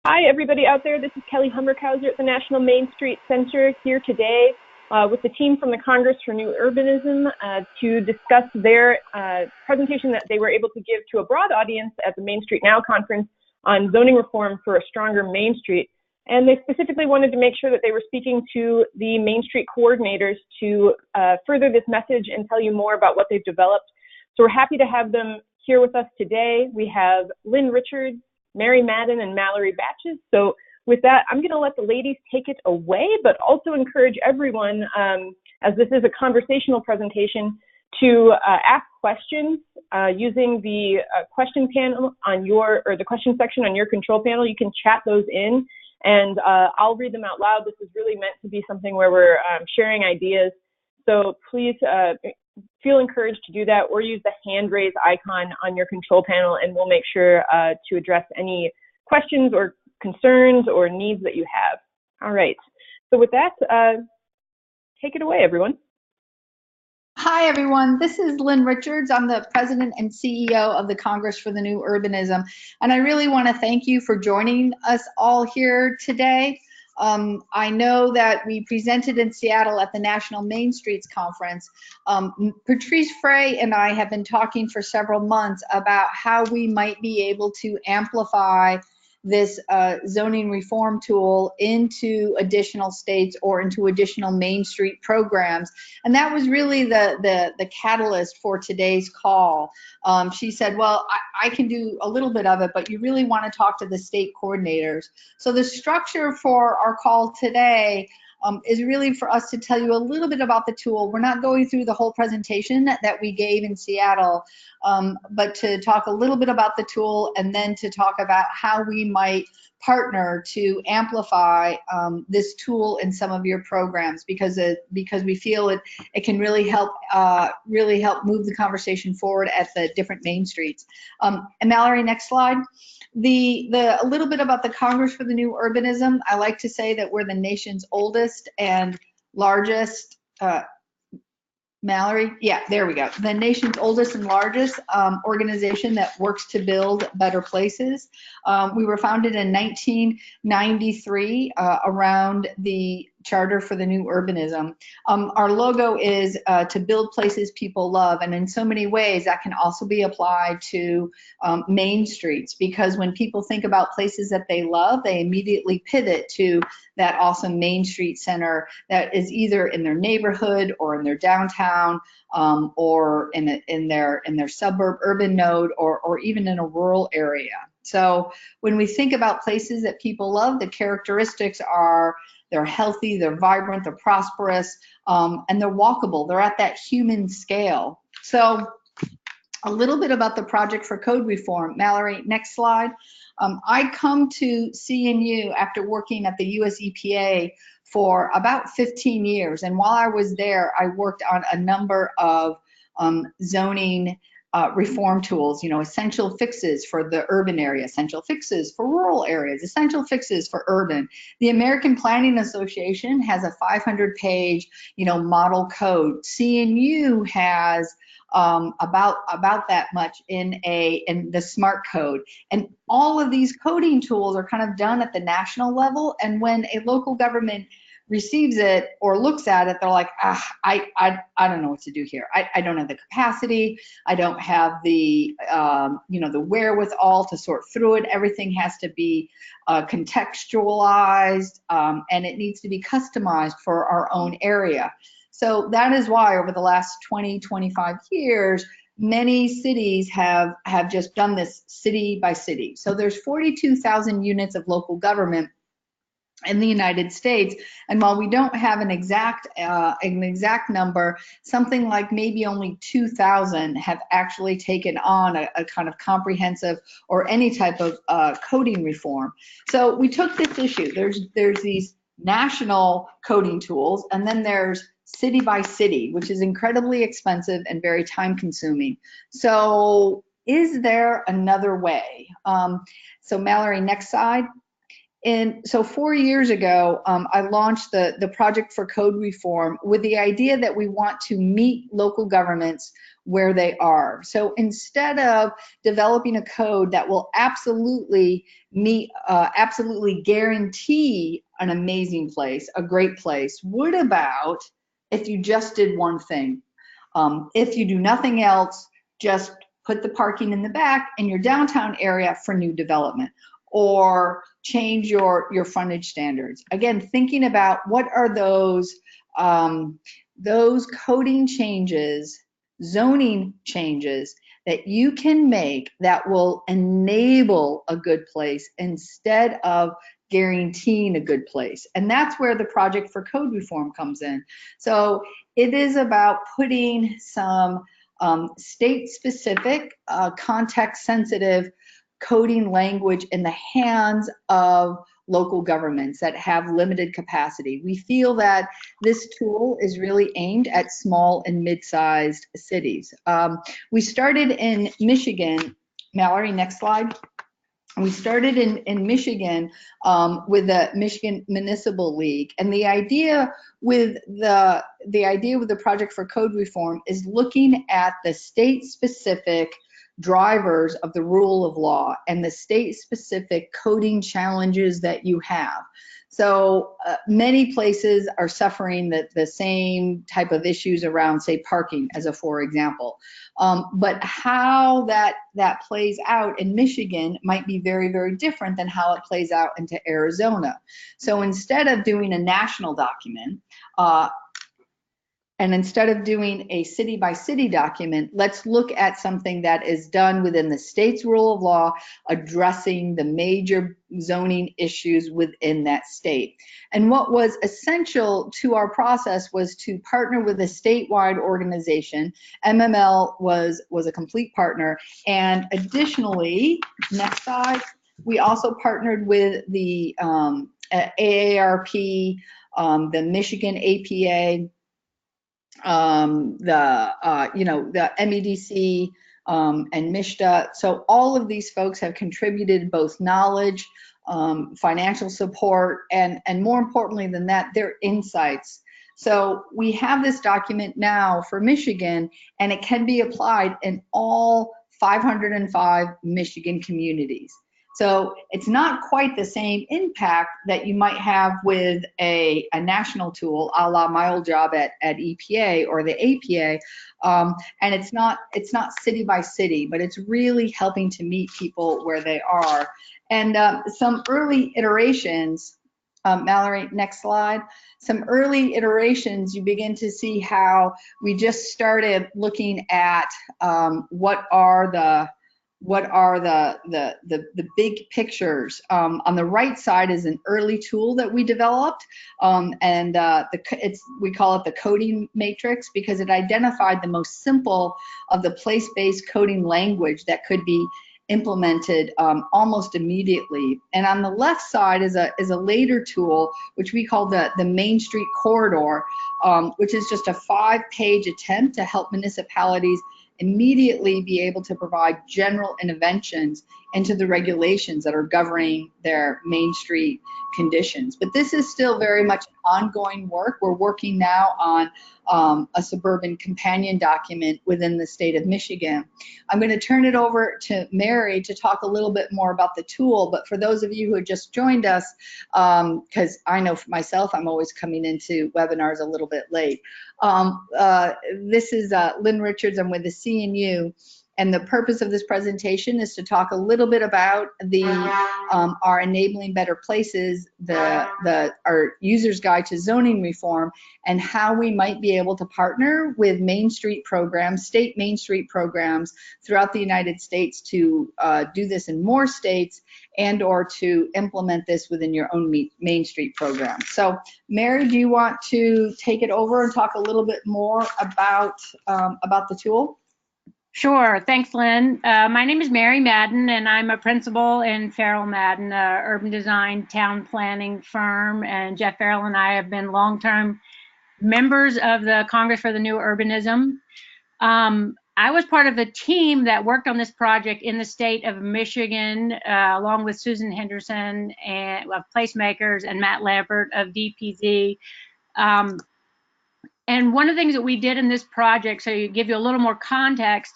Hi, everybody out there. This is Kelly Humberkhauser at the National Main Street Center here today with the team from the Congress for New Urbanism to discuss their presentation that they were able to give to a broad audience at the Main Street Now conference on zoning reform for a stronger Main Street. And they specifically wanted to make sure that they were speaking to the Main Street coordinators to further this message and tell you more about what they've developed. So we're happy to have them here with us today. We have Lynn Richards, Mary Madden, and Mallory Batches. So with that, I'm going to let the ladies take it away, but also encourage everyone, as this is a conversational presentation, to ask questions using the question panel on the question section on your control panel. You can chat those in, and I'll read them out loud. This is really meant to be something where we're sharing ideas. So please feel encouraged to do that, or use the hand raise icon on your control panel, and we'll make sure to address any questions or concerns or needs that you have. All right. So with that, take it away, everyone. Hi, everyone. This is Lynn Richards. I'm the president and CEO of the Congress for the New Urbanism. And I really want to thank you for joining us all here today. I know that we presented in Seattle at the National Main Streets Conference. Patrice Frey and I have been talking for several months about how we might be able to amplify this zoning reform tool into additional states or into additional Main Street programs. And that was really the catalyst for today's call. She said, well, I can do a little bit of it, but you really want to talk to the state coordinators. So the structure for our call today is really for us to tell you a little bit about the tool. We're not going through the whole presentation that we gave in Seattle, but to talk a little bit about the tool and then to talk about how we might partner to amplify this tool in some of your programs, because we feel it can really help move the conversation forward at the different Main Streets. And Mallory, next slide. A little bit about the Congress for the New Urbanism. I like to say that we're the nation's oldest and largest, Mallory, yeah, there we go. The nation's oldest and largest organization that works to build better places. We were founded in 1993 around the Charter for the New Urbanism. Our logo is to build places people love, and in so many ways that can also be applied to Main Streets, because when people think about places that they love, they immediately pivot to that awesome Main Street center that is either in their neighborhood or in their downtown or in their suburb urban node or even in a rural area. So when we think about places that people love, the characteristics are they're healthy, they're vibrant, they're prosperous, and they're walkable. They're at that human scale. So a little bit about the Project for Code Reform. Mallory, next slide. I come to CNU after working at the US EPA for about 15 years. And while I was there, I worked on a number of zoning reform tools, essential fixes for the urban area, essential fixes for rural areas, essential fixes for urban. The American Planning Association has a 500-page, model code. CNU has about that much in the SMART code. And all of these coding tools are kind of done at the national level. And when a local government receives it or looks at it, they're like, I don't know what to do here. I don't have the capacity. I don't have the the wherewithal to sort through it. Everything has to be contextualized, and it needs to be customized for our own area. So that is why over the last 20-25 years, many cities have just done this city by city. So there's 42,000 units of local government in the United States, and while we don't have an exact number, something like maybe only 2,000 have actually taken on a kind of comprehensive or any type of coding reform. So we took this issue. There's these national coding tools, and then there's city by city, which is incredibly expensive and very time consuming. So is there another way? So Mallory, next slide. And so 4 years ago, I launched the Project for Code Reform with the idea that we want to meet local governments where they are. So instead of developing a code that will absolutely guarantee an amazing place, a great place, what about if you just did one thing? If you do nothing else, just put the parking in the back in your downtown area for new development, or change your frontage standards. Again, thinking about what are those coding changes, zoning changes that you can make that will enable a good place instead of guaranteeing a good place. And that's where the Project for Code Reform comes in. So it is about putting some state-specific, context-sensitive coding language in the hands of local governments that have limited capacity. We feel that this tool is really aimed at small and mid-sized cities. We started in Michigan. Mallory, next slide. We started in Michigan with the Michigan Municipal League, and the idea with the Project for Code Reform is looking at the state-specific drivers of the rule of law and the state-specific coding challenges that you have. So many places are suffering the same type of issues around, say, parking, as a for example. But how that plays out in Michigan might be very, very different than how it plays out into Arizona. So instead of doing a national document, and instead of doing a city by city document, let's look at something that is done within the state's rule of law, addressing the major zoning issues within that state. And what was essential to our process was to partner with a statewide organization. MML was a complete partner. And additionally, next slide, we also partnered with the AARP, the Michigan APA, the MEDC, and MISTA. So all of these folks have contributed both knowledge, financial support, and more importantly than that, their insights. So we have this document now for Michigan, and it can be applied in all 505 Michigan communities. So it's not quite the same impact that you might have with a national tool, a la my old job at EPA or the APA, and it's not city by city, but it's really helping to meet people where they are. And some early iterations, Mallory, next slide. Some early iterations, you begin to see how we just started looking at what are the big pictures. On the right side is an early tool that we developed, and we call it the coding matrix because it identified the most simple of the place-based coding language that could be implemented almost immediately. And on the left side is a later tool which we call the Main Street Corridor, which is just a 5-page attempt to help municipalities immediately be able to provide general interventions into the regulations that are governing their Main Street conditions. But this is still very much ongoing work. We're working now on a suburban companion document within the state of Michigan. I'm going to turn it over to Mary to talk a little bit more about the tool, but for those of you who had just joined us, because I know for myself, I'm always coming into webinars a little bit late. This is Lynn Richards. I'm with the CNU. And the purpose of this presentation is to talk a little bit about our Enabling Better Places, our User's Guide to Zoning Reform, and how we might be able to partner with Main Street programs, state Main Street programs throughout the United States to do this in more states and or to implement this within your own Main Street program. So Mary, do you want to take it over and talk a little bit more about the tool? Sure. Thanks, Lynn. My name is Mary Madden, and I'm a principal in Farrell Madden, urban design town planning firm. And Jeff Farrell and I have been long-term members of the Congress for the New Urbanism. I was part of the team that worked on this project in the state of Michigan, along with Susan Henderson and Placemakers and Matt Lambert of DPZ. And one of the things that we did in this project, so to give you a little more context,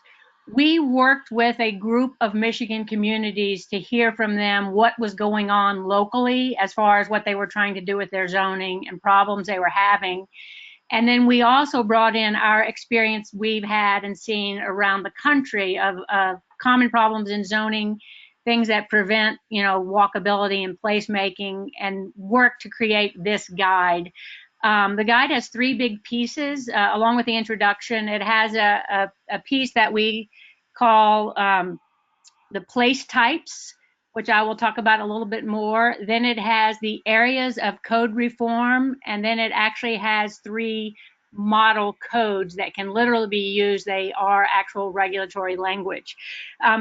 we worked with a group of Michigan communities to hear from them what was going on locally as far as what they were trying to do with their zoning and problems they were having. And then we also brought in our experience we've had and seen around the country of common problems in zoning, things that prevent, walkability and placemaking, and work to create this guide. The guide has 3 big pieces, along with the introduction. It has a piece that we call the place types, which I will talk about a little bit more. Then it has the areas of code reform, and then it actually has 3 model codes that can literally be used. They are actual regulatory language.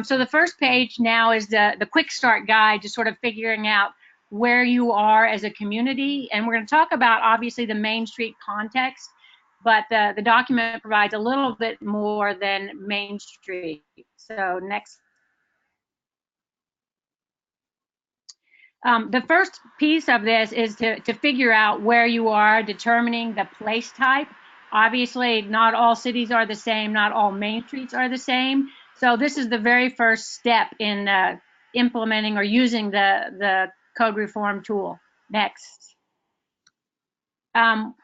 So the first page now is the quick start guide, just sort of figuring out where you are as a community. And we're going to talk about, obviously, the Main Street context, but the document provides a little bit more than Main Street. So next. The first piece of this is to figure out where you are, determining the place type. Obviously, not all cities are the same, not all main streets are the same. So this is the very first step in implementing or using the code reform tool. Next.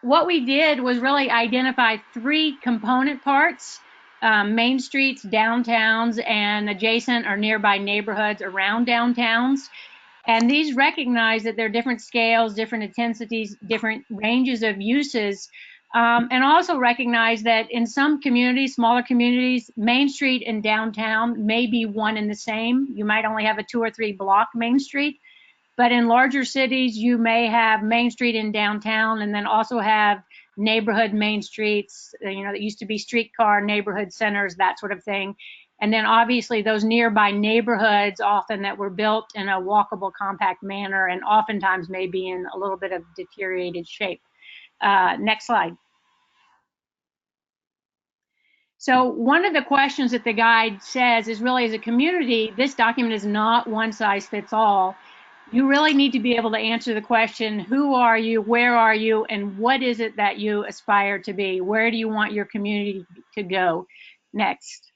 What we did was really identify 3 component parts: main streets, downtowns, and adjacent or nearby neighborhoods around downtowns. And these recognize that there are different scales, different intensities, different ranges of uses, and also recognize that in some communities, smaller communities, Main Street and downtown may be one and the same. You might only have a 2 or 3 block Main Street, but in larger cities, you may have Main Street and downtown, and then also have neighborhood main streets, that used to be streetcar neighborhood centers, that sort of thing. And then obviously those nearby neighborhoods often that were built in a walkable, compact manner, and oftentimes may be in a little bit of deteriorated shape. Next slide. So one of the questions that the guide says is really, as a community, this document is not one size fits all. You really need to be able to answer the question, who are you, where are you, and what is it that you aspire to be? Where do you want your community to go? Next.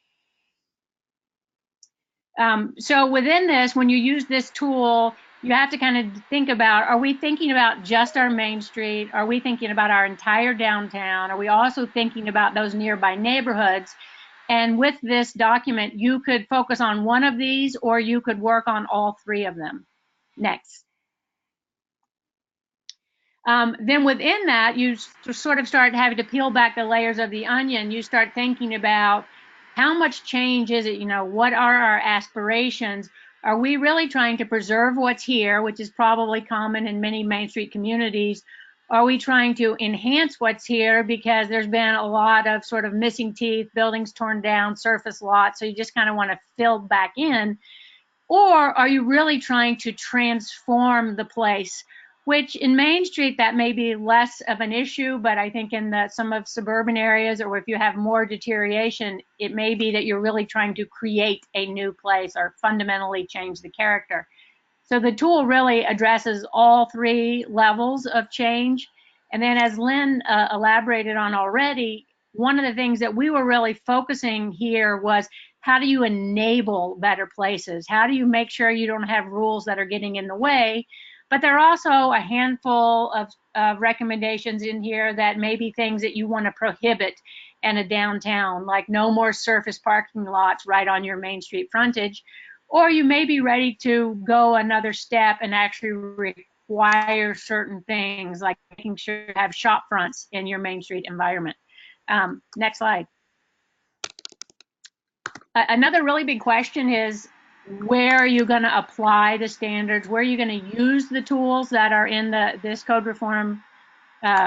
So within this, when you use this tool, you have to kind of think about, are we thinking about just our main street? Are we thinking about our entire downtown? Are we also thinking about those nearby neighborhoods? And with this document, you could focus on one of these, or you could work on all 3 of them. Next. Then within that, you sort of start having to peel back the layers of the onion. You start thinking about, how much change is it? What are our aspirations? Are we really trying to preserve what's here, which is probably common in many Main Street communities? Are we trying to enhance what's here because there's been a lot of sort of missing teeth, buildings torn down, surface lots, so you just kind of want to fill back in? Or are you really trying to transform the place? Which in Main Street, that may be less of an issue, but I think in some of suburban areas, or if you have more deterioration, it may be that you're really trying to create a new place or fundamentally change the character. So the tool really addresses all 3 levels of change. And then, as Lynn elaborated on already, one of the things that we were really focusing here was, how do you enable better places? How do you make sure you don't have rules that are getting in the way? But there are also a handful of recommendations in here that may be things that you want to prohibit in a downtown, like no more surface parking lots right on your Main Street frontage. Or you may be ready to go another step and actually require certain things, like making sure you have shop fronts in your Main Street environment. Next slide. Another really big question is, where are you going to apply the standards? Where are you going to use the tools that are in this code reform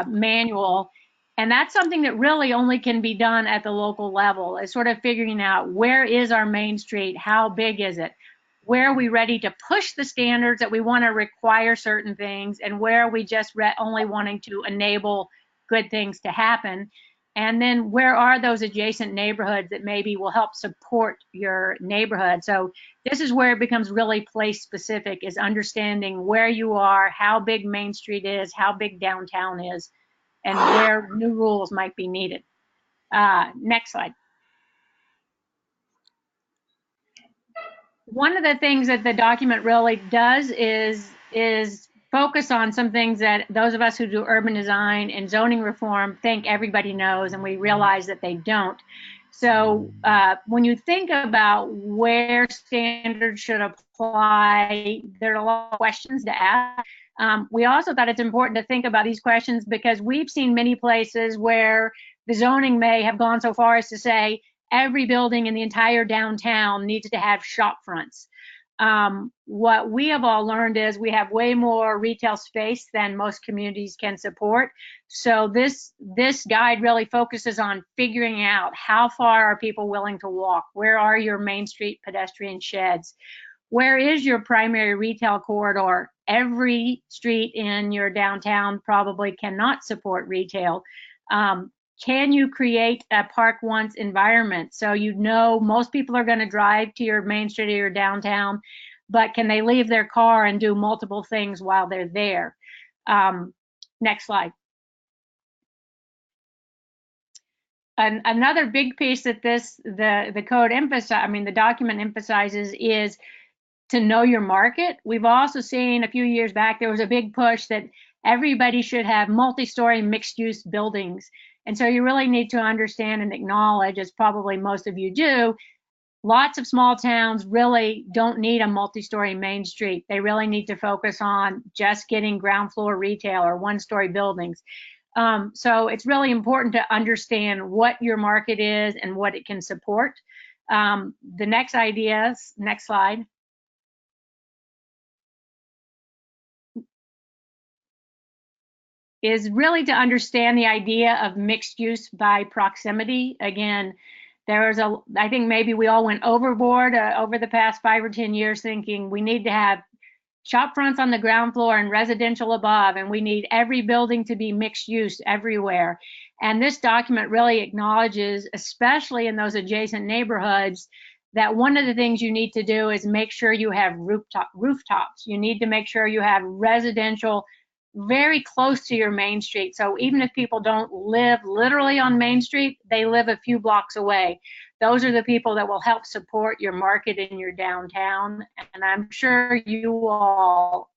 manual? And that's something that really only can be done at the local level, is sort of figuring out, where is our Main Street? How big is it? Where are we ready to push the standards that we want to require certain things, and where are we just only wanting to enable good things to happen? And then where are those adjacent neighborhoods that maybe will help support your neighborhood? So this is where it becomes really place specific, is understanding where you are, how big Main Street is, how big downtown is. and where new rules might be needed. Next slide. One of the things that the document really does is focus on some things that those of us who do urban design and zoning reform think everybody knows, and we realize that they don't. So when you think about where standards should apply, there are a lot of questions to ask. We also thought it's important to think about these questions because we've seen many places where the zoning may have gone so far as to say every building in the entire downtown needs to have shop fronts. What we have all learned is we have way more retail space than most communities can support. So this guide really focuses on figuring out how far are people willing to walk? Where are your Main Street pedestrian sheds? Where is your primary retail corridor? Every street in your downtown probably cannot support retail. Can you create a park once environment? So you know most people are going to drive to your Main Street or your downtown, but can they leave their car and do multiple things while they're there? Next slide. Another big piece that the code the document emphasizes is to know your market. We've also seen a few years back, there was a big push that everybody should have multi-story mixed-use buildings. And so you really need to understand and acknowledge, as probably most of you do, lots of small towns really don't need a multi-story Main Street. They really need to focus on just getting ground floor retail or one-story buildings. So it's really important to understand what your market is and what it can support. The next slide. Is really to understand the idea of mixed use by proximity. Again, I think maybe we all went overboard over the past 5 or 10 years thinking we need to have shop fronts on the ground floor and residential above, and we need every building to be mixed use everywhere. And this document really acknowledges, especially in those adjacent neighborhoods, that one of the things you need to do is make sure you have rooftops. You need to make sure you have residential very close to your Main Street. So even if people don't live literally on Main Street, they live a few blocks away. Those are the people that will help support your market in your downtown. And I'm sure you all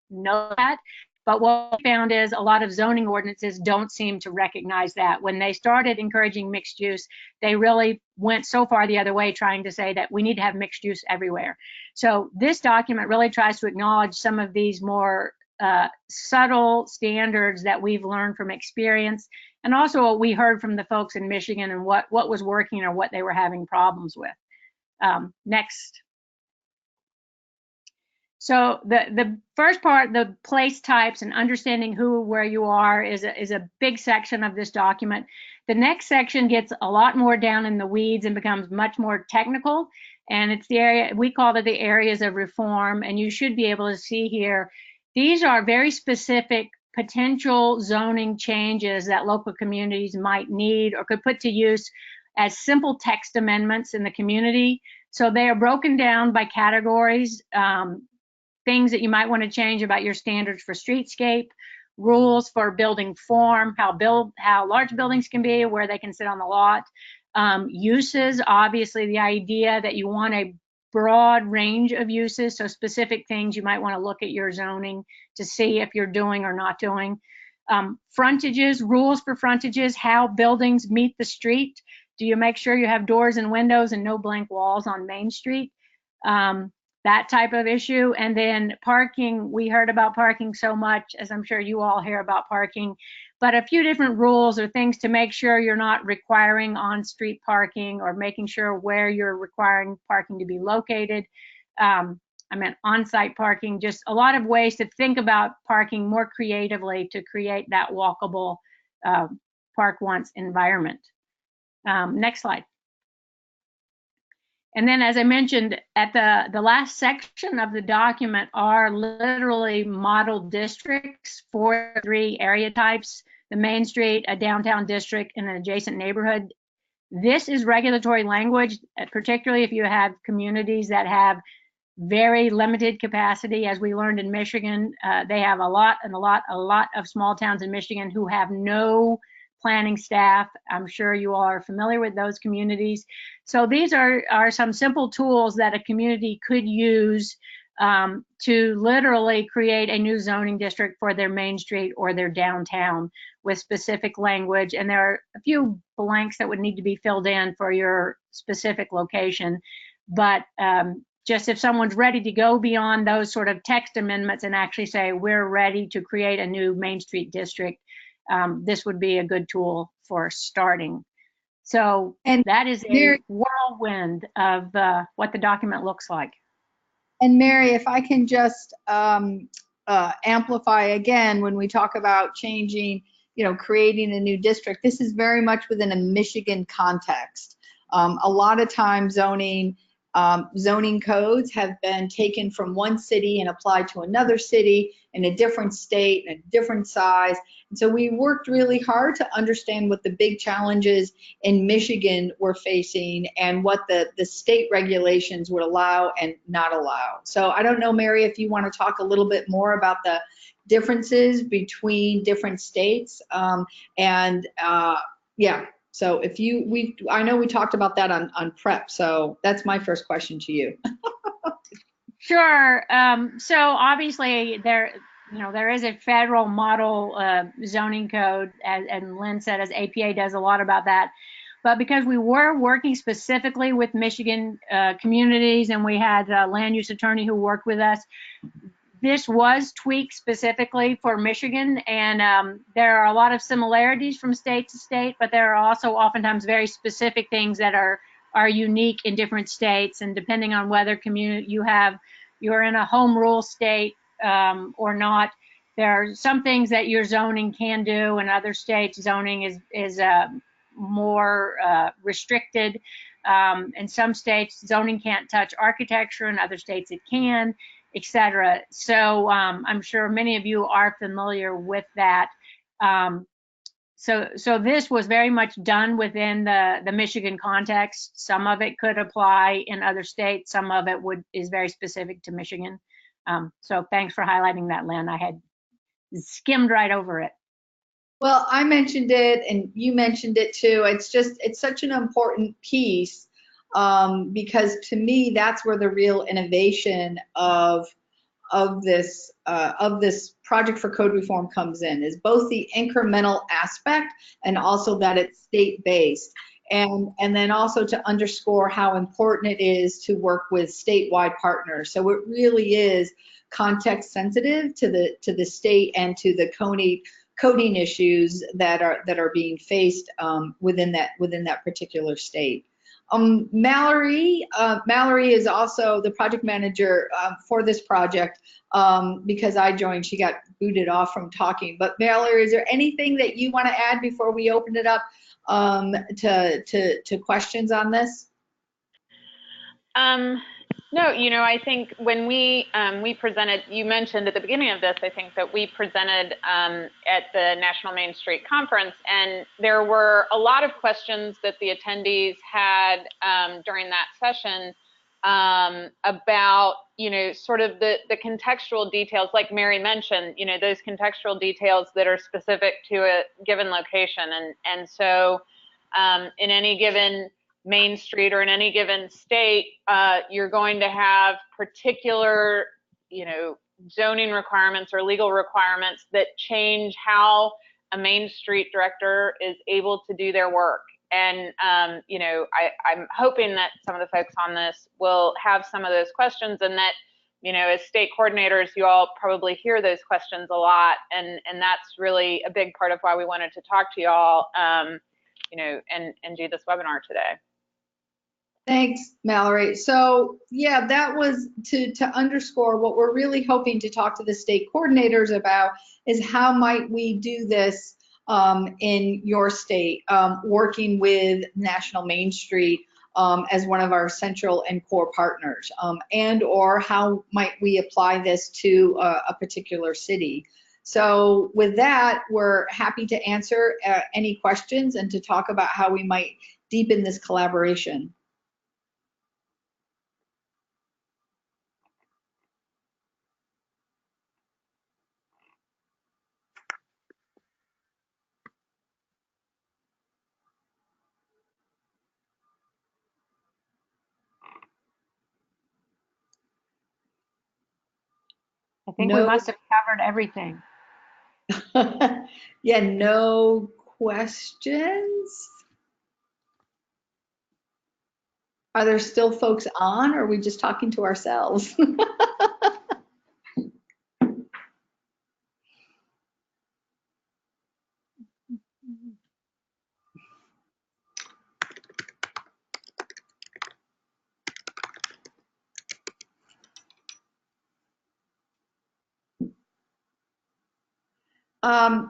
know that. But what we found is a lot of zoning ordinances don't seem to recognize that. When they started encouraging mixed use, they really went so far the other way, trying to say that we need to have mixed use everywhere. So this document really tries to acknowledge some of these more subtle standards that we've learned from experience, and also what we heard from the folks in Michigan and what was working or what they were having problems with. Next. So the first part, the place types and understanding who, where you are, is a big section of this document. The next section gets a lot more down in the weeds and becomes much more technical, and it's the area, we call it the areas of reform, and you should be able to see here, these are very specific potential zoning changes that local communities might need or could put to use as simple text amendments in the community. So they are broken down by categories, things that you might want to change about your standards for streetscape, rules for building form, how large buildings can be, where they can sit on the lot, uses, obviously the idea that you want a broad range of uses, so specific things you might want to look at your zoning to see if you're doing or not doing. Frontages, rules for frontages, how buildings meet the street. Do you make sure you have doors and windows and no blank walls on Main Street? That type of issue. And then parking, we heard about parking so much, as I'm sure you all hear about parking, but a few different rules or things to make sure you're not requiring on-street parking or making sure where you're requiring parking to be located. On-site parking, just a lot of ways to think about parking more creatively to create that walkable park once environment. Next slide. And then, as I mentioned, at the last section of the document are literally model districts for 3 area types: the Main Street, a downtown district, and an adjacent neighborhood. This is regulatory language, particularly if you have communities that have very limited capacity, as we learned in Michigan. They have a lot of small towns in Michigan who have no planning staff. I'm sure you all are familiar with those communities. So these are some simple tools that a community could use to literally create a new zoning district for their main street or their downtown with specific language. And there are a few blanks that would need to be filled in for your specific location. But just if someone's ready to go beyond those sort of text amendments and actually say, we're ready to create a new Main Street district, this would be a good tool for starting. So And that is a whirlwind of what the document looks like. And Mary, if I can just amplify again, when we talk about changing, creating a new district, this is very much within a Michigan context. A lot of times zoning codes have been taken from one city and applied to another city in a different state and a different size. And so we worked really hard to understand what the big challenges in Michigan were facing and what the state regulations would allow and not allow. So I don't know, Mary, if you want to talk a little bit more about the differences between different states. Yeah. So if I know we talked about that on prep, so that's my first question to you. Sure. So obviously there is a federal model zoning code, and Lynn said, as APA does a lot about that. But because we were working specifically with Michigan communities, and we had a land use attorney who worked with us, this was tweaked specifically for Michigan, and there are a lot of similarities from state to state, but there are also oftentimes very specific things that are unique in different states, and depending on whether community you're in a home rule state or not, there are some things that your zoning can do. In other states, zoning is more restricted. In some states, zoning can't touch architecture. In other states, it can, etc. So I'm sure many of you are familiar with that. So this was very much done within the Michigan context. Some of it could apply in other states. Some of it is very specific to Michigan. So thanks for highlighting that, Lynn. I had skimmed right over it. Well, I mentioned it and you mentioned it too. It's such an important piece because to me, that's where the real innovation of this project for code reform comes in, is both the incremental aspect and also that it's state-based, and then also to underscore how important it is to work with statewide partners. So it really is context sensitive to the state and to the coding issues that are being faced within that particular state. Mallory is also the project manager for this project. Because I joined, she got booted off from talking. But Mallory, is there anything that you want to add before we open it up to questions on this? No, I think when we presented, you mentioned at the beginning of this, I think that we presented at the National Main Street Conference, and there were a lot of questions that the attendees had during that session about, sort of the contextual details, like Mary mentioned, those contextual details that are specific to a given location. And so in any given Main Street or in any given state, you're going to have particular, zoning requirements or legal requirements that change how a Main Street director is able to do their work. And, I'm hoping that some of the folks on this will have some of those questions, and that, as state coordinators, you all probably hear those questions a lot. And that's really a big part of why we wanted to talk to you all, and do this webinar today. Thanks, Mallory. So yeah, that was to underscore what we're really hoping to talk to the state coordinators about, is how might we do this in your state, working with National Main Street as one of our central and core partners, and or how might we apply this to a particular city. So with that, we're happy to answer any questions and to talk about how we might deepen this collaboration. I think we No. must have covered everything. Yeah, no questions. Are there still folks on, or are we just talking to ourselves?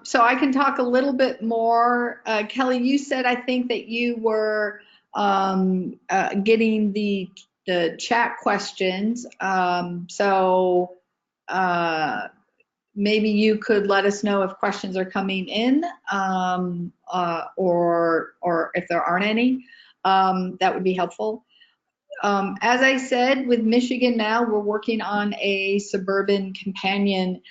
So I can talk a little bit more. Kelly, you said, I think that you were getting the chat questions. So maybe you could let us know if questions are coming in, or if there aren't any. That would be helpful. As I said, with Michigan now, we're working on a suburban companion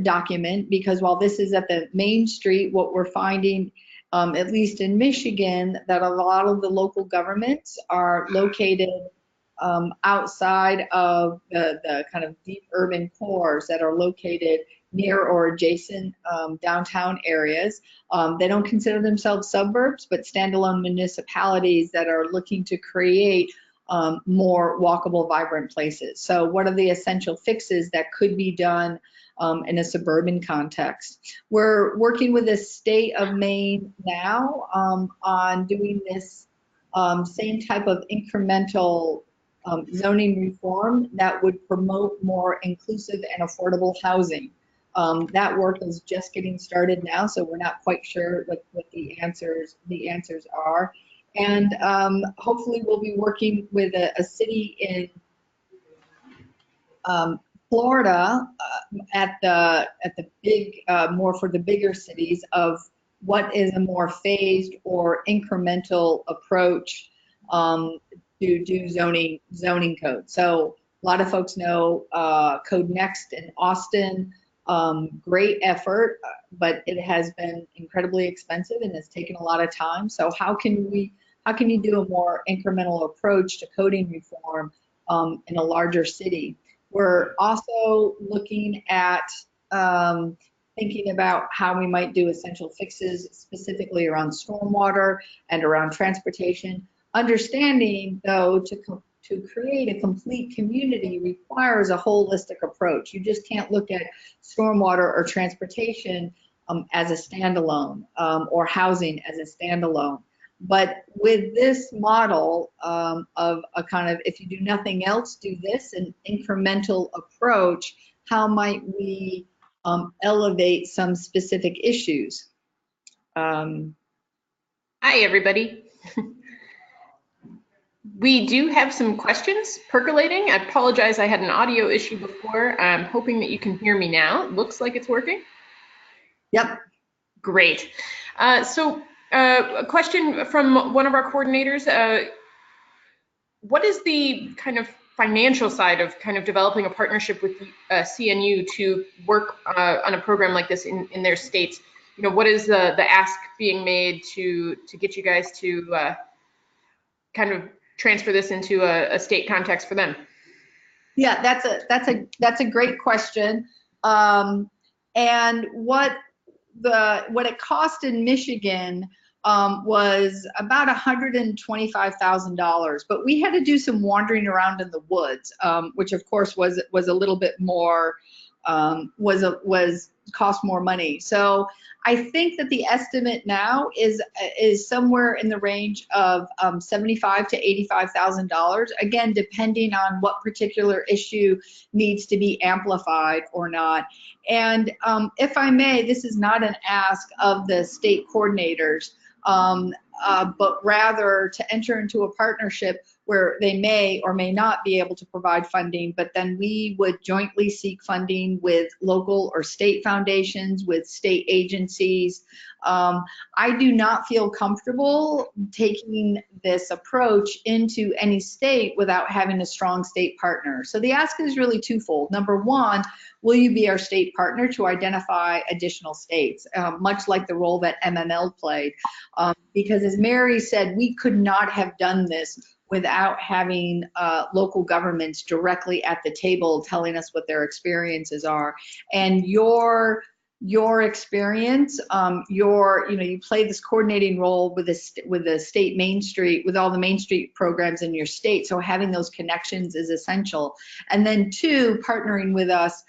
document, because while this is at the main street, what we're finding, at least in Michigan, that a lot of the local governments are located outside of the kind of deep urban cores that are located near or adjacent downtown areas. They don't consider themselves suburbs, but standalone municipalities that are looking to create more walkable, vibrant places. So what are the essential fixes that could be done in a suburban context? We're working with the state of Maine now on doing this same type of incremental zoning reform that would promote more inclusive and affordable housing. That work is just getting started now, so we're not quite sure what the answers are. And hopefully we'll be working with a city in Florida at the big, more for the bigger cities, of what is a more phased or incremental approach to do zoning code. So a lot of folks know Code Next in Austin. Great effort, but it has been incredibly expensive and has taken a lot of time. So how can you do a more incremental approach to coding reform in a larger city? We're also looking at thinking about how we might do essential fixes specifically around stormwater and around transportation. Understanding, though, to create a complete community requires a holistic approach. You just can't look at stormwater or transportation as a standalone, or housing as a standalone. But with this model of a kind of, if you do nothing else, do this, an incremental approach, how might we elevate some specific issues? Hi, everybody. We do have some questions percolating. I apologize, I had an audio issue before. I'm hoping that you can hear me now. It looks like it's working. Yep. Great. A question from one of our coordinators. What is the kind of financial side of kind of developing a partnership with CNU to work on a program like this in their states? You know, what is the ask being made to get you guys to kind of transfer this into a state context for them? Yeah, that's a great question. And what it cost in Michigan was about $125,000, but we had to do some wandering around in the woods, which of course was a little bit more, was cost more money. So I think that the estimate now is somewhere in the range of $75,000 to $85,000. Again, depending on what particular issue needs to be amplified or not. And if I may, this is not an ask of the state coordinators, but rather to enter into a partnership where they may or may not be able to provide funding, but then we would jointly seek funding with local or state foundations, with state agencies. I do not feel comfortable taking this approach into any state without having a strong state partner. So the ask is really twofold. Number one, will you be our state partner to identify additional states, much like the role that MML played? Because as Mary said, we could not have done this without having local governments directly at the table telling us what their experiences are. And your experience, you play this coordinating role with the state Main Street, with all the Main Street programs in your state. So having those connections is essential. And then two, partnering with us,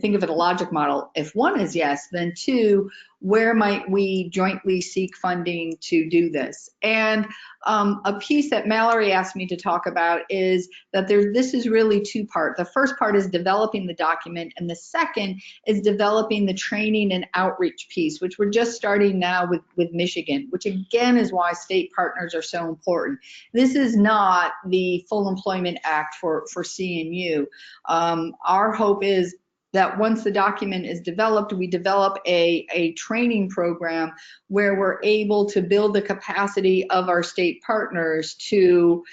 think of it a logic model. If one is yes, then two, where might we jointly seek funding to do this? And a piece that Mallory asked me to talk about is that this is really two-part. The first part is developing the document, and the second is developing the training and outreach piece, which we're just starting now with Michigan, which again is why state partners are so important. This is not the Full Employment Act for CNU. Our hope is that once the document is developed, we develop a training program where we're able to build the capacity of our state partners to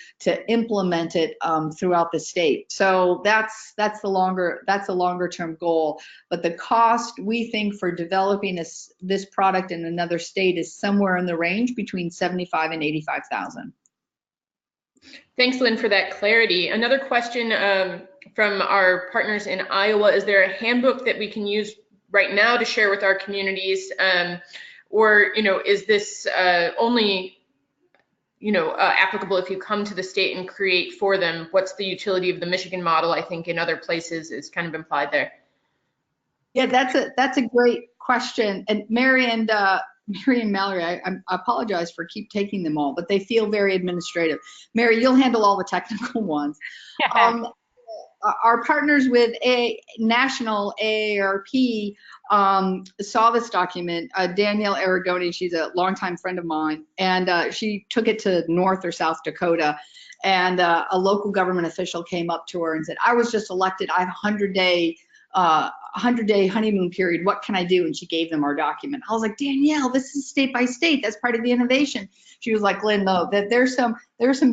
implement it throughout the state. So that's a longer term goal. But the cost, we think, for developing this product in another state is somewhere in the range between $75,000 and $85,000. Thanks, Lynn, for that clarity. Another question from our partners in Iowa: is there a handbook that we can use right now to share with our communities, or is this only applicable if you come to the state and create for them? What's the utility of the Michigan model? I think in other places is kind of implied there. Yeah, that's a great question. And Mary and Mallory, I apologize for keep taking them all, but they feel very administrative. Mary, you'll handle all the technical ones. Our partners with National AARP saw this document. Danielle Aragoni, she's a longtime friend of mine, and she took it to North or South Dakota, and a local government official came up to her and said, "I was just elected. I have a 100-day honeymoon period. What can I do?" And she gave them our document. I was like, "Danielle, this is state by state. That's part of the innovation." She was like, "Lynn, no, that there's some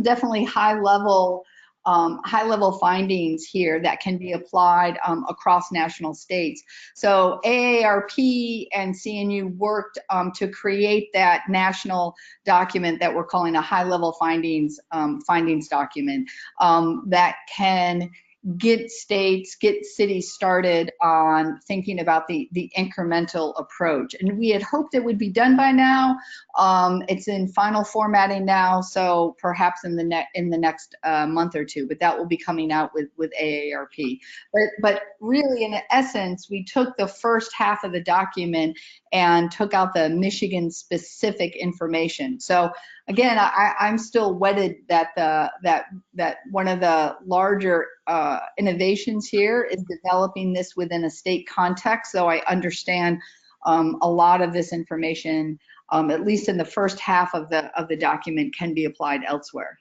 definitely high level findings here that can be applied across national states." So AARP and CNU worked to create that national document that we're calling a high level findings document that can get cities started on thinking about the incremental approach. And we had hoped it would be done by now. It's in final formatting now, so perhaps in the next month or two, but that will be coming out with AARP. But really, in essence, we took the first half of the document and took out the Michigan specific information. So again, I'm still wedded that one of the larger innovations here is developing this within a state context. So I understand a lot of this information, at least in the first half of the document, can be applied elsewhere.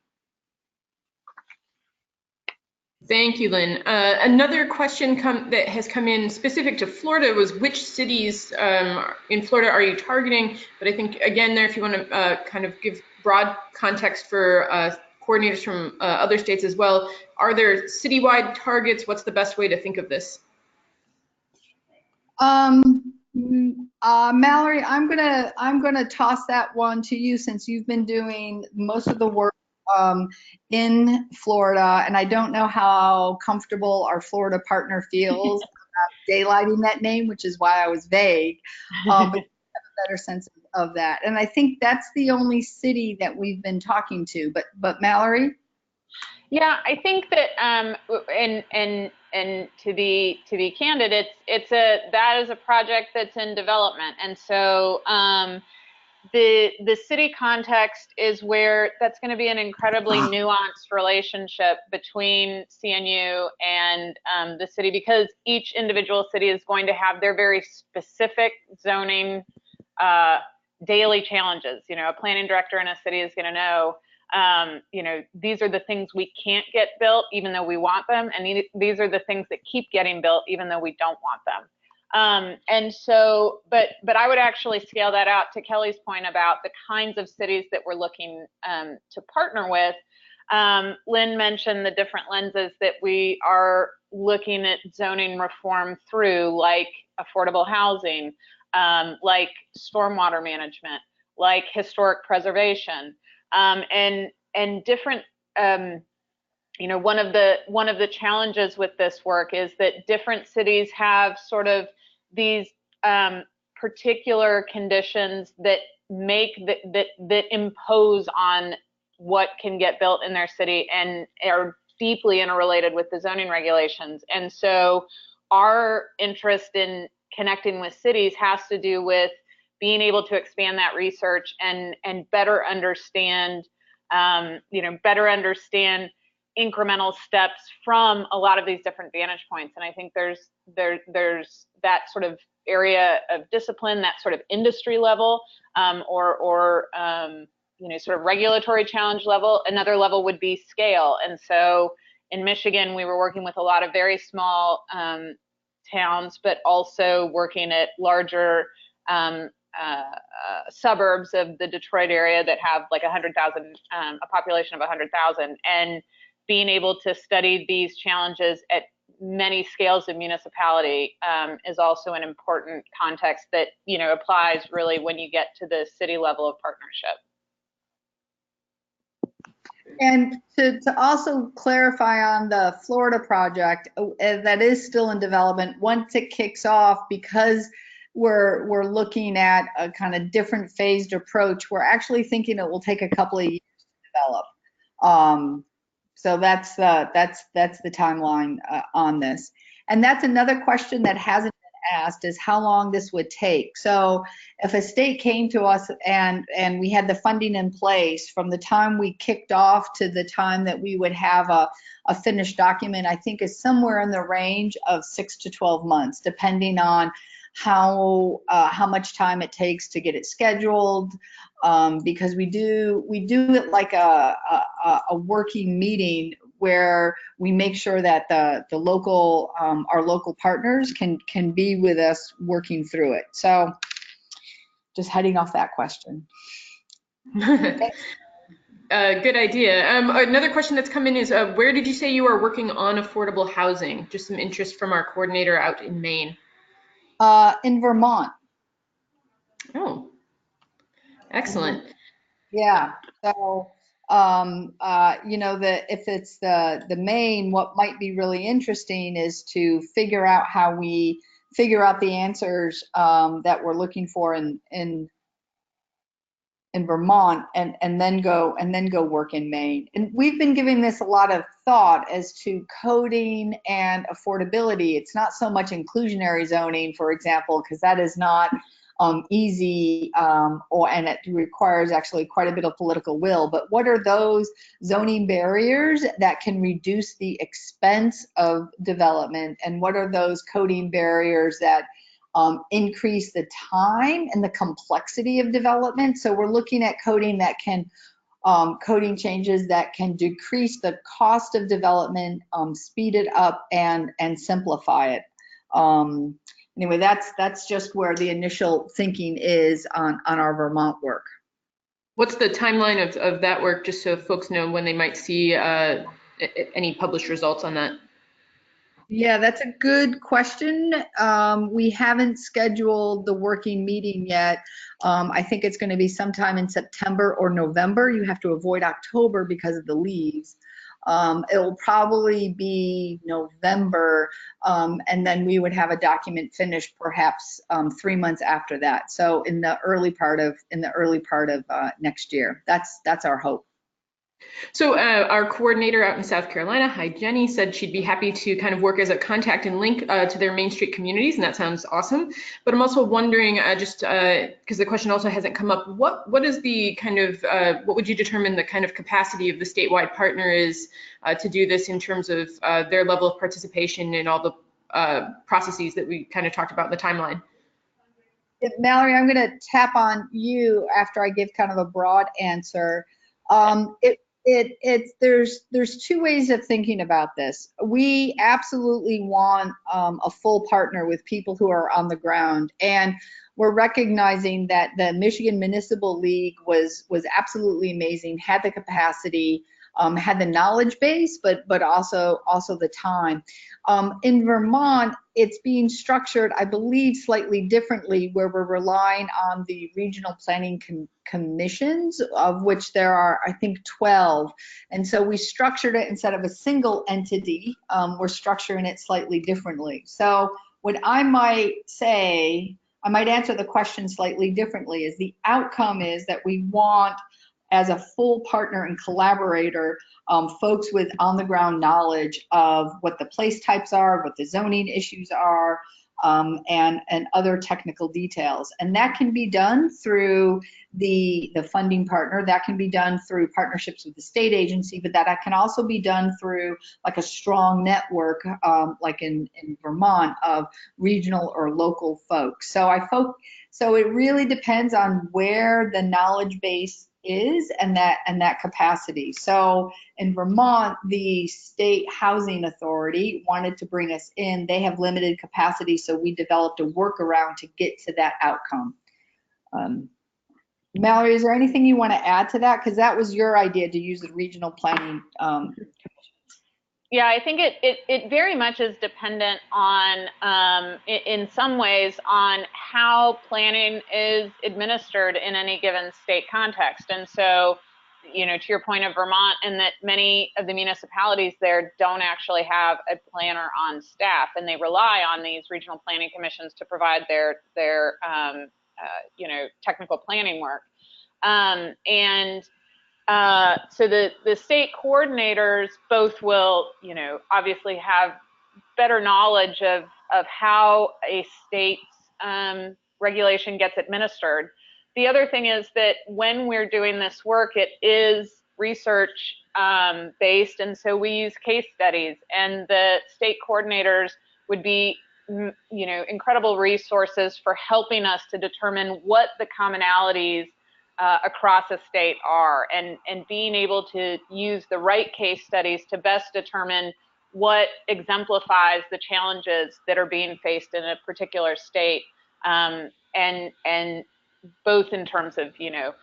Thank you, Lynn. Another question that has come in specific to Florida was, which cities in Florida are you targeting? But I think, again, there, if you want to kind of give broad context for coordinators from other states as well, are there citywide targets? What's the best way to think of this? Mallory, I'm gonna toss that one to you, since you've been doing most of the work in Florida, and I don't know how comfortable our Florida partner feels about daylighting that name, which is why I was vague. But you have a better sense of that, and I think that's the only city that we've been talking to. But Mallory? Yeah, I think that and to be candid, that is a project that's in development, and so the city context is where that's going to be an incredibly nuanced relationship between CNU and the city, because each individual city is going to have their very specific zoning daily challenges. A planning director in a city is going to know, these are the things we can't get built even though we want them, and these are the things that keep getting built even though we don't want them. And so, but I would actually scale that out to Kelly's point about the kinds of cities that we're looking to partner with. Lynn mentioned the different lenses that we are looking at zoning reform through, like affordable housing, like stormwater management, like historic preservation. And different, one of the challenges with this work is that different cities have sort of these particular conditions that that impose on what can get built in their city and are deeply interrelated with the zoning regulations. And so our interest in connecting with cities has to do with being able to expand that research and better understand, better understand incremental steps from a lot of these different vantage points. And I think there's that sort of area of discipline, that sort of industry level, or sort of regulatory challenge level. Another level would be scale. And so in Michigan, we were working with a lot of very small towns, but also working at larger suburbs of the Detroit area that have like 100,000, a population of 100,000, and being able to study these challenges at many scales of municipality is also an important context that applies really when you get to the city level of partnership. And to also clarify on the Florida project, that is still in development. Once it kicks off, because we're looking at a kind of different phased approach, we're actually thinking it will take a couple of years to develop. So that's the timeline on this. And that's another question that hasn't been asked, is how long this would take. So if a state came to us and we had the funding in place, from the time we kicked off to the time that we would have a finished document, I think is somewhere in the range of 6 to 12 months, depending on how much time it takes to get it scheduled, because we do it like a working meeting where we make sure that the local our local partners can be with us working through it. So just heading off that question. Good idea. Another question that's come in is, where did you say you are working on affordable housing? Just some interest from our coordinator out in Maine. In Vermont. Oh, excellent. Yeah. So, if it's the Maine, what might be really interesting is to figure out how we figure out the answers that we're looking for in Vermont, and then go work in Maine. And we've been giving this a lot of thought as to coding and affordability. It's not so much inclusionary zoning, for example, because that is not easy, and it requires actually quite a bit of political will. But what are those zoning barriers that can reduce the expense of development, and what are those coding barriers that increase the time and the complexity of development? So we're looking at coding that can, coding changes that can decrease the cost of development, speed it up, and simplify it. Anyway, that's just where the initial thinking is on our Vermont work. What's the timeline of that work, just so folks know when they might see any published results on that? Yeah, that's a good question. We haven't scheduled the working meeting yet. I think it's going to be sometime in September or November. You have to avoid October because of the leaves. It will probably be November, and then we would have a document finished perhaps 3 months after that. So in the early part of next year. That's our hope. So our coordinator out in South Carolina, hi Jenny, said she'd be happy to kind of work as a contact and link to their Main Street communities, and that sounds awesome. But I'm also wondering, just because the question also hasn't come up, what is the kind of, what would you determine the kind of capacity of the statewide partner is to do this in terms of their level of participation in all the processes that we kind of talked about in the timeline? Mallory, I'm going to tap on you after I give kind of a broad answer. There's two ways of thinking about this. We absolutely want a full partner with people who are on the ground, and we're recognizing that the Michigan Municipal League was absolutely amazing, had the capacity, had the knowledge base, but also the time. In Vermont, it's being structured, I believe, slightly differently, where we're relying on the regional planning commissions, of which there are, I think, 12. And so we structured it instead of a single entity, we're structuring it slightly differently. So what I might say, I might answer the question slightly differently, is the outcome is that we want, as a full partner and collaborator, folks with on-the-ground knowledge of what the place types are, what the zoning issues are, and other technical details. And that can be done through the funding partner, that can be done through partnerships with the state agency, but that can also be done through like a strong network, like in Vermont, of regional or local folks. So it really depends on where the knowledge base is and that capacity. So in Vermont, the state housing authority wanted to bring us in. They have limited capacity, so we developed a workaround to get to that outcome. Mallory, is there anything you want to add to that? Because that was your idea, to use the regional planning. Yeah, I think it very much is dependent on, in some ways, on how planning is administered in any given state context. And so, you know, to your point of Vermont, and that many of the municipalities there don't actually have a planner on staff, and they rely on these regional planning commissions to provide their you know, technical planning work. So the state coordinators both will, you know, obviously have better knowledge of how a state's regulation gets administered. The other thing is that when we're doing this work, it is research based, and so we use case studies, and the state coordinators would be, you know, incredible resources for helping us to determine what the commonalities across a state are, and being able to use the right case studies to best determine what exemplifies the challenges that are being faced in a particular state, and both in terms of, you know,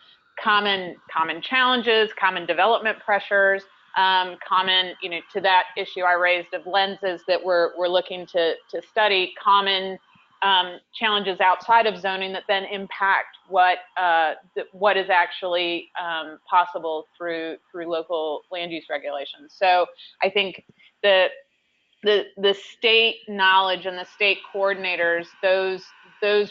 common challenges, common development pressures, common, you know, to that issue I raised of lenses that we're looking to study, common challenges outside of zoning that then impact what is actually possible through local land use regulations. So I think the state knowledge and the state coordinators, those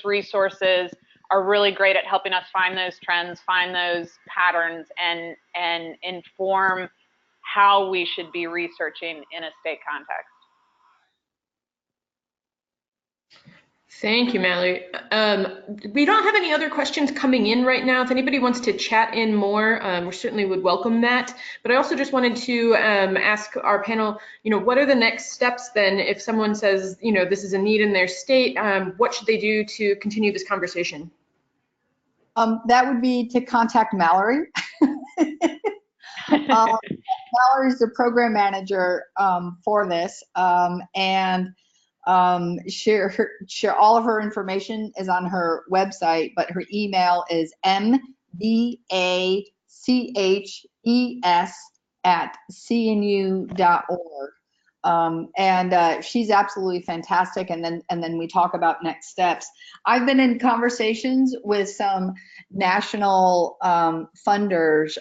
resources are really great at helping us find those trends, find those patterns, and inform how we should be researching in a state context. Thank you, Mallory. We don't have any other questions coming in right now. If anybody wants to chat in more, we certainly would welcome that. But I also just wanted to ask our panel, you know, what are the next steps then if someone says, you know, this is a need in their state, what should they do to continue this conversation? That would be to contact Mallory. Mallory's the program manager for this, and share all of her information is on her website, but her email is mbaches@cnu.org. And she's absolutely fantastic. And then we talk about next steps. I've been in conversations with some national funders.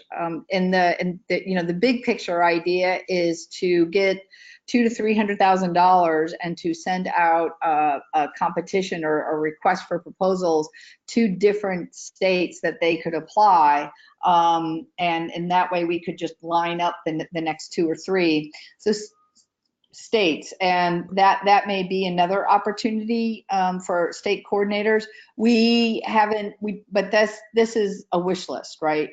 The big picture idea is to get $200,000 to $300,000 and to send out a competition or a request for proposals to different states that they could apply. And in that way, we could just line up the next 2 or 3 states, and that may be another opportunity for state coordinators. But this is a wish list, right?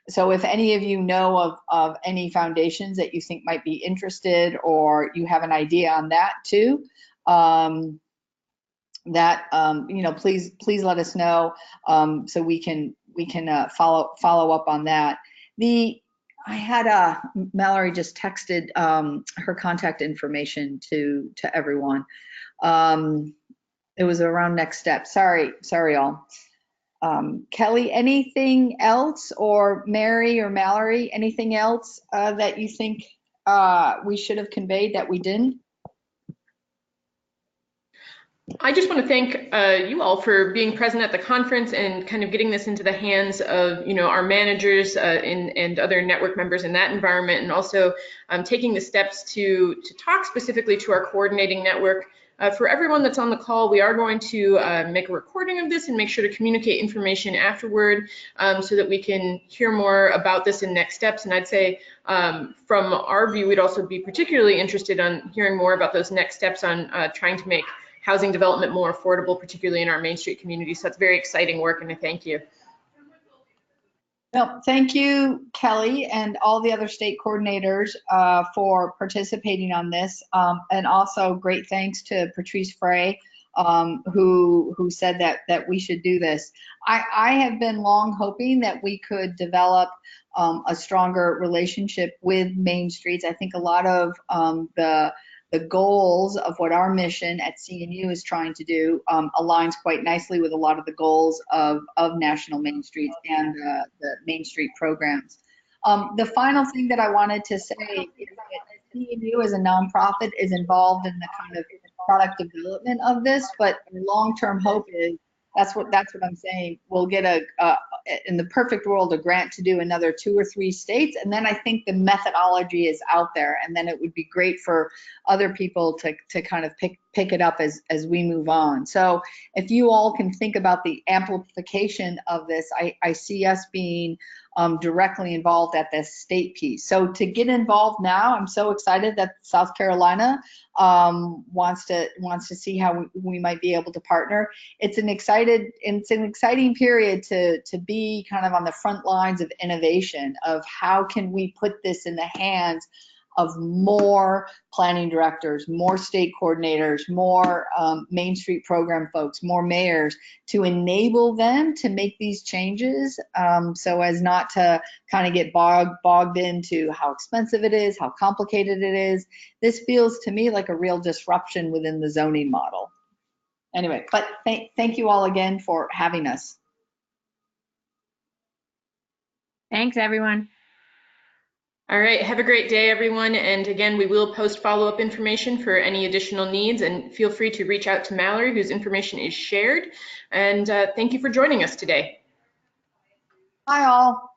So if any of you know of any foundations that you think might be interested, or you have an idea on that too, please let us know, so we can follow up on that. I had Mallory just texted her contact information to everyone. It was around next step. Sorry all. Kelly, anything else, or Mary or Mallory, anything else that you think we should have conveyed that we didn't? I just want to thank you all for being present at the conference and kind of getting this into the hands of, our managers and other network members in that environment, and also taking the steps to talk specifically to our coordinating network. For everyone that's on the call, we are going to make a recording of this and make sure to communicate information afterward so that we can hear more about this in next steps. And I'd say from our view, we'd also be particularly interested in hearing more about those next steps on trying to make housing development more affordable, particularly in our Main Street community. So that's very exciting work, and I thank you. Well, thank you, Kelly, and all the other state coordinators for participating on this. And also great thanks to Patrice Frey, who said that we should do this. I have been long hoping that we could develop a stronger relationship with Main Streets. I think a lot of the goals of what our mission at CNU is trying to do aligns quite nicely with a lot of the goals of National Main Streets and the Main Street programs. The final thing that I wanted to say is that CNU as a nonprofit is involved in the kind of product development of this, but the long-term hope is, that's what I'm saying, we'll get in the perfect world, a grant to do another 2 or 3 states, and then I think the methodology is out there, and then it would be great for other people to kind of pick it up as we move on. So if you all can think about the amplification of this, I see us being directly involved at this state piece. So to get involved now, I'm so excited that South Carolina wants to see how we might be able to partner. It's an exciting period to be kind of on the front lines of innovation, of how can we put this in the hands of more planning directors, more state coordinators, more Main Street program folks, more mayors, to enable them to make these changes so as not to kind of get bogged into how expensive it is, how complicated it is. This feels to me like a real disruption within the zoning model. Anyway, but thank you all again for having us. Thanks, everyone. All right, have a great day, everyone. And again, we will post follow-up information for any additional needs, and feel free to reach out to Mallory, whose information is shared. And thank you for joining us today. Bye all.